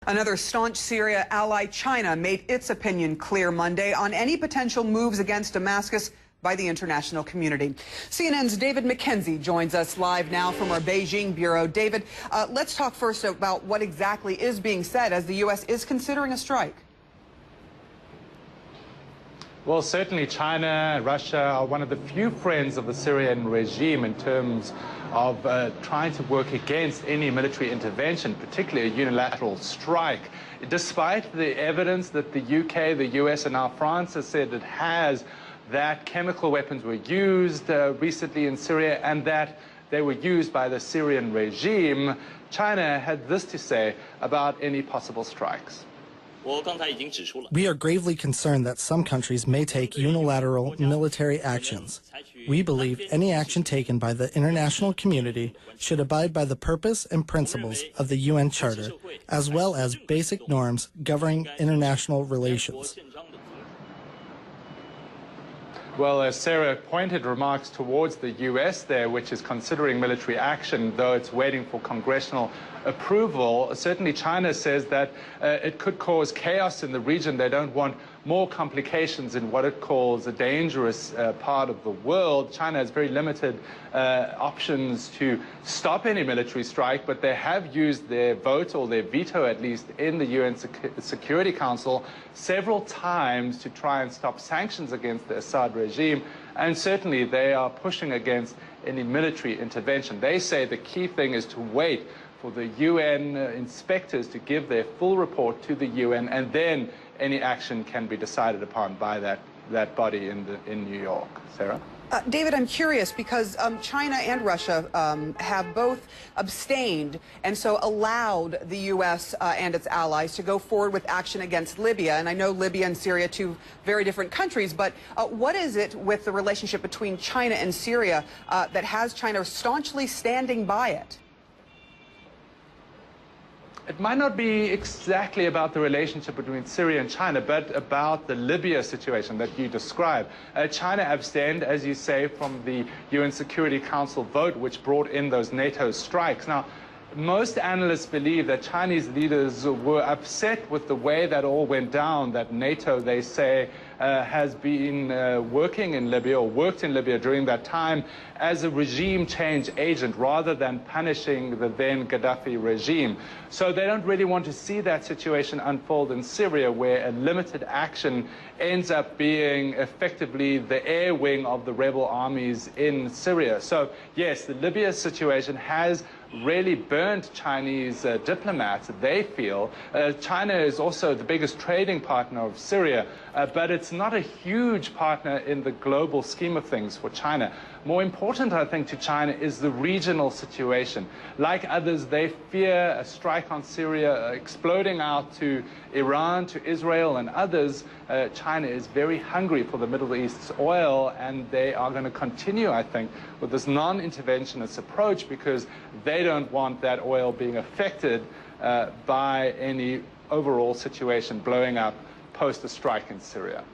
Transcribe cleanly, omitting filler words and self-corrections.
Another staunch Syria ally, China, made its opinion clear Monday on any potential moves against Damascus by the international community. CNN's David McKenzie joins us live now from our Beijing bureau. David, let's talk first about what exactly is being said as the U.S. is considering a strike. Well, certainly China and Russia are one of the few friends of the Syrian regime in terms of trying to work against any military intervention, particularly a unilateral strike. Despite the evidence that the UK, the US, and now France has said it has, that chemical weapons were used recently in Syria and that they were used by the Syrian regime, China had this to say about any possible strikes. We are gravely concerned that some countries may take unilateral military actions. We believe any action taken by the international community should abide by the purpose and principles of the UN Charter, as well as basic norms governing international relations. Well, Sarah pointed remarks towards the U.S. there, which is considering military action, though it's waiting for congressional approval. Certainly China says that it could cause chaos in the region. They don't want more complications in what it calls a dangerous part of the world. China has very limited options to stop any military strike, but they have used their vote, or their veto at least, in the UN Security Council several times to try and stop sanctions against the Assad regime, and certainly they are pushing against any military intervention. They say the key thing is to wait for the UN inspectors to give their full report to the UN, and then any action can be decided upon by that body in New York. Sarah? David, I'm curious because China and Russia have both abstained and so allowed the U.S. And its allies to go forward with action against Libya. And I know Libya and Syria, two very different countries, but what is it with the relationship between China and Syria that has China staunchly standing by it? It might not be exactly about the relationship between Syria and China, but about the Libya situation that you describe. China abstained, as you say, from the UN Security Council vote, which brought in those NATO strikes. Now, most analysts believe that Chinese leaders were upset with the way that all went down, that NATO, they say, has been working in Libya, or worked in Libya during that time, as a regime change agent rather than punishing the then Gaddafi regime. So they don't really want to see that situation unfold in Syria, where a limited action ends up being effectively the air wing of the rebel armies in Syria. So yes, the Libya situation has really burned Chinese diplomats, they feel. China is also the biggest trading partner of Syria, but it's not a huge partner in the global scheme of things for China. More important, I think, to China is the regional situation. Like others, they fear a strike on Syria exploding out to Iran, to Israel, and others. China is very hungry for the Middle East's oil, and they are going to continue, I think, with this non-interventionist approach because they don't want that oil being affected by any overall situation blowing up post a strike in Syria.